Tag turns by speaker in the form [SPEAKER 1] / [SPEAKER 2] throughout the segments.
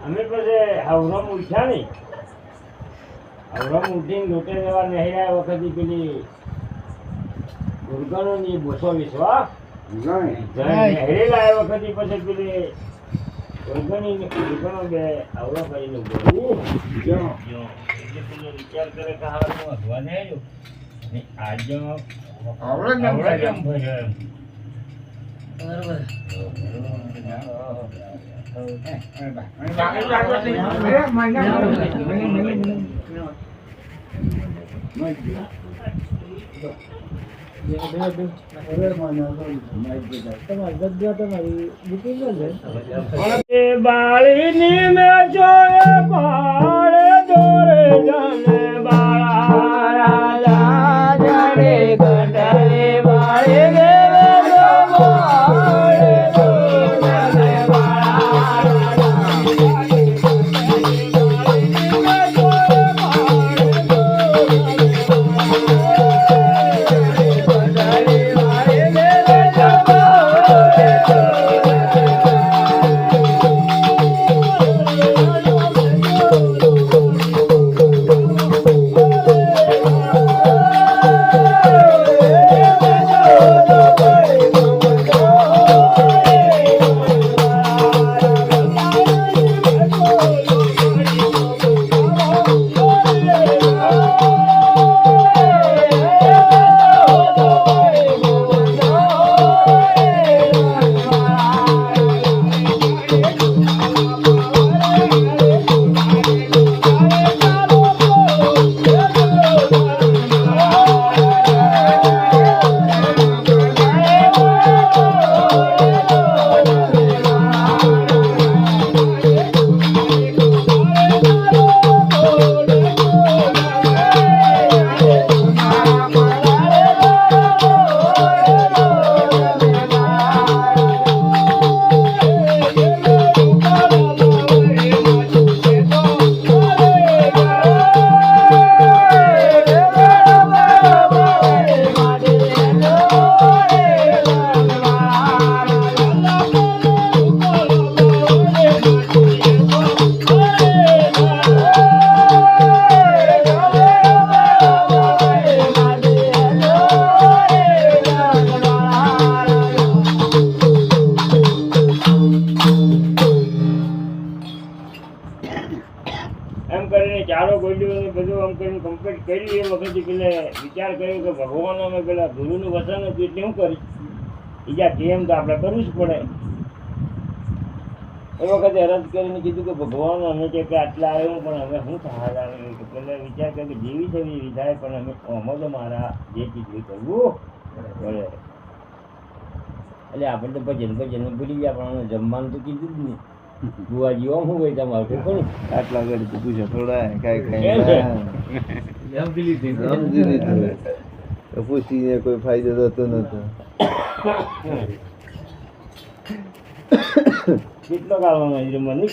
[SPEAKER 1] અમે પછી હવરમ ઉઠ્યા નહીં, હવરમ ઉઠીને લોટે જવા નહીં આવ્યા વખતે પેલી દુર્ગાનો ની બોસો વિશ્વા હેરી લાવ્યા વખતે પછી પેલી દુર્ગાની દુર્ગાનો બે આવડો કરીને વિચાર કરે કે હા હું અધવા નહીં આવ્યો આજે આવડે કેમ ભર્યો એમ બરોબર બાળીની મેં જોયે પાળે દોરે જાને બાળા રાજા જાણે ગઢલે બાળે ચારો ગોલ્યું બધું આમ કરીને કમ્પ્લીટ કરી એ વખતે પેલે વિચાર કર્યો કે ભગવાન અમે પેલા ગુરુનું વચન હતું એટલે શું કરી બીજા કેમ તો આપણે કરવું જ પડે એ વખતે અરજ કરીને કીધું કે ભગવાન અમે કે આટલા આવ્યું પણ અમે શું સહાય આવ્યું કે પેલા વિચાર કર્યો કે જેવી છે એવી વિધાય પણ અમે આમાં તો મારા જે ચીજ કરવું પડે એટલે આપણે તો ભજન ભૂલી ગયા પણ અમે જમવાનું તો કીધું જ નહીં બુવાજી આમ શું હોય તમારું કોણ આટલા આગળ પૂછો થોડા
[SPEAKER 2] પૂછીને કોઈ ફાયદો થતો નતો
[SPEAKER 1] કેટલો કાઢવાનો મને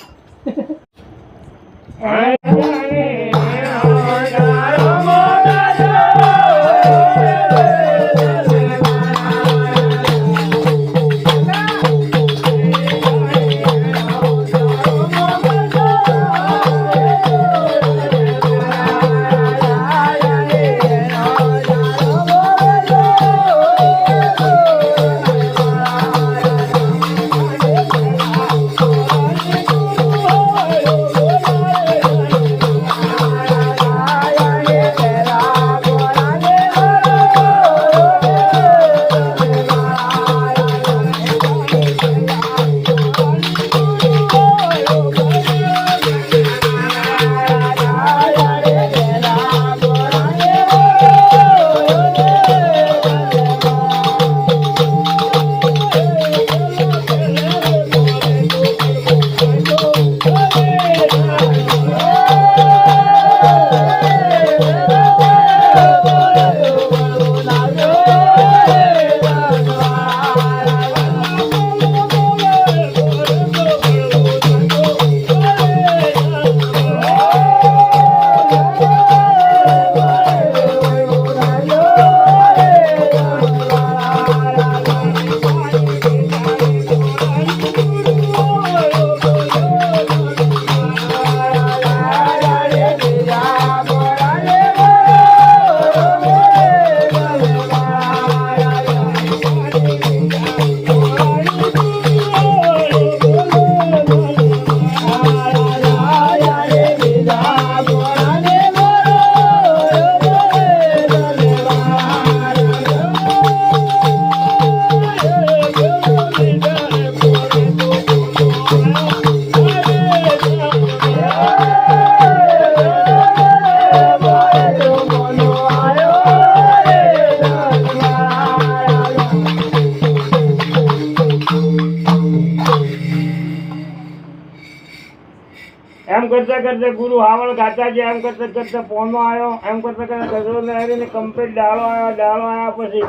[SPEAKER 1] કરતા ગુરુ હાવળ ગાતા ગયા, એમ કરતા પોનો આવ્યો, એમ કરતા ગજરો લહેરીને કમ્પ્લીટ ડાળો આવ્યા પછી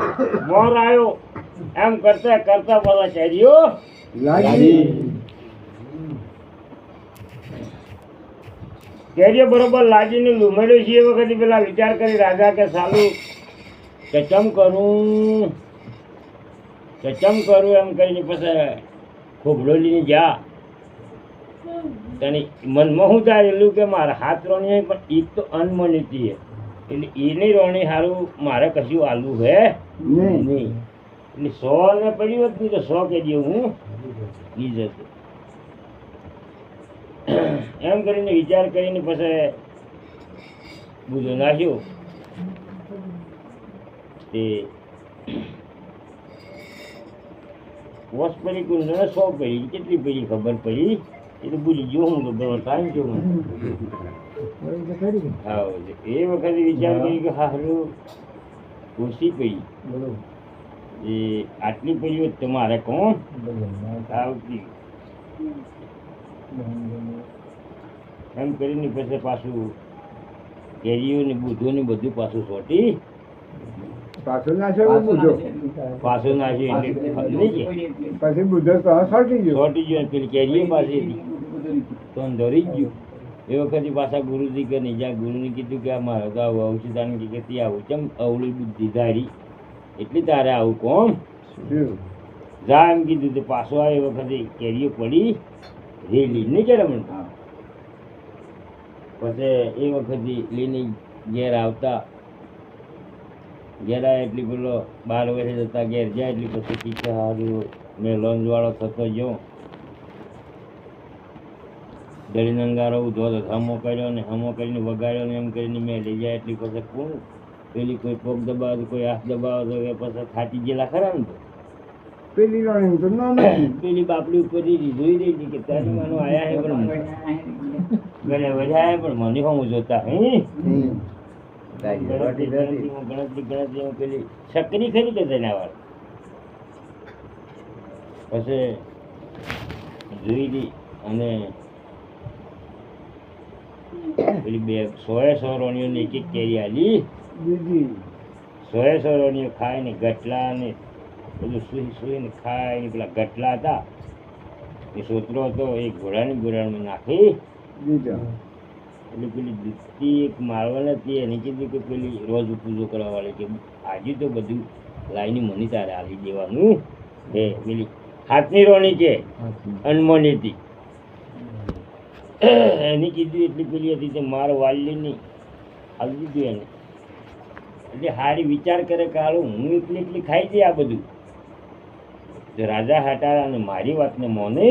[SPEAKER 1] મોર આવ્યો, એમ કરતા બધા કેરીઓ કેરીઓ બરોબર લાગીને લૂમેડ્યો છે. એ વખતે પેલા વિચાર કરી રાજા કે સાલું કે ચમ કરું એમ કરીને પછી ખોબડો લઈને જા. તને મનમાં શું ધારેલું કે મારા હાથ રોણી પણ એક તો અનમનીતી એટલે એની રોણી સારું મારે કશું આલું હે નહીં. એટલે 100 ને પડ્યું હતું તો 100 કેરીઓ હું લઈ જતો. એમ કરીને વિચાર કરીને પછી બુધો નાખ્યો. તે વર્ષ પડી કુલ 100 પડી, કેટલી પડી ખબર પડી એ તો ભૂલી ગયો હું, તો બરો ટાઈમ જો હું. હા એ વખતે વિચાર કરી કે હારું ઓછી પડી એ આટલી પડી હોત તમારે કોણ આવતી. એમ કરીને પછી પાછું કેરીઓ ને બુધો ને બધું પાછું સોટી
[SPEAKER 3] પાછું નાખ્યો પછી બુધો સોટી ગયો
[SPEAKER 1] પેલી કેરીઓ પાછી તો ધરી જ ગયું. એ વખતે પાછા ગુરુજી કે નહીં જ્યાં ગુરુને કીધું કે આ મારે તો આવું ઔષધાન કે આવું ચમ અવળી બુદ્ધિ ધારી એટલી તારે આવું કોણ જા એમ કીધું. તો પાછો આ એ વખતે કેરીઓ પડી રેલી નહીં કે રમણ. પછી એ વખતે લઈને ઘેર આવતા, ઘેર આવ્યા એટલી પેલો 12 વર્ષે જતા ઘેર જાય એટલી પછી કીધે સારું મેં લોંજવાળો થતો ગયો. દળીને અંગારો ઉધો તો હમો કર્યો ને હમો કરીને વગાડ્યો ને એમ કરીને મેં લઈ જાય એટલી પછી કોણ પેલી કોઈ પગ દબાવે કોઈ હાથ દબાવે તો એ પછી થાકી ગયેલા ખરા ને. તો
[SPEAKER 3] પેલી રાણી તો ના
[SPEAKER 1] પેલી બાપડી ઉપર જોઈ રહી હતી કે તારી માનો આયા હે પણ ગળે વધારે પણ મને હું જોતા ગણતરી પેલી સકરી ખરી કે તેના પછી જોઈ હતી અને પેલી 100 રોણીઓને એક કેરી આલી. 100 રોણીઓ ખાય ને ગટલા ને બધું સુઈને ખાય ને પેલા ગટલા હતા એ સોતરો હતો એ ઘોડાની ગોળામાં નાખી
[SPEAKER 3] દીધો.
[SPEAKER 1] એટલે પેલી દૂધથી એક મારવા નથી એને કીધું કે પેલી રોજ પૂજો કરવા વાળી કે આજે તો બધું લાઈને મને તારે આવી દેવાનું. એ પેલી હાથની રોણી છે અનમોની હતી એની કીધું એટલી પેલી હતી તે માર વાલીની આવી દીધું એને. એટલે હારી વિચાર કરે કે હારું હું એકલી ખાઈ જઈ આ બધું. જો રાજા હટારા અને મારી વાતને મોને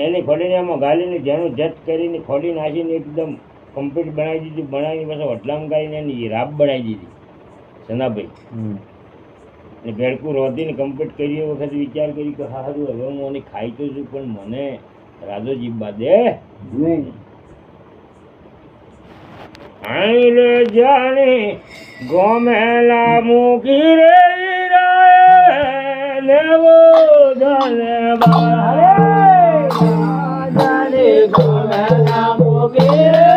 [SPEAKER 1] એની ખોડીને આમાં ગાલીને જેનું જત કરીને ખોડી નાખીને એકદમ કમ્પ્લીટ બનાવી દીધી. બનાવીને પછી વટલામ ગાઈને એની રાબ બનાવી દીધી સનાભાઈ. અને ભેડકું રોધીને કમ્પ્લીટ કરી વખતે વિચાર કર્યું કે સારું હવે હું આને ખાઈ તો છું પણ મને રાજો જીવવા દે નહીં. આઈલે જાણી ગોમેલા મૂકી રે લેવો જાને બારે જાને ગોમેલા મૂકી રે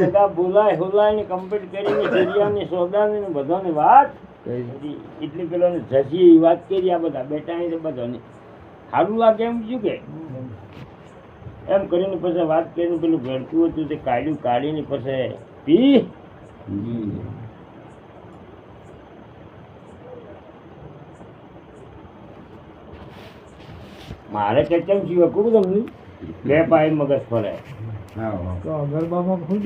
[SPEAKER 1] બધા બોલાય હોલાય ને કમ્પ્લીટ કરીને દરિયાની સોદાની ને બધાની વાત એટલી પેલો જસી વાત કરી આ બધા બેટા ને બધાને સારું લાગે એમ શું કે એમ કરીને પછી વાત કરીને પેલું ઘડતું હતું તે કાઢીને પછી પી મારે કે કેમ જીવ કહું તમને બે પાય મગજ ફરે
[SPEAKER 3] હા
[SPEAKER 1] ગરબામાંથી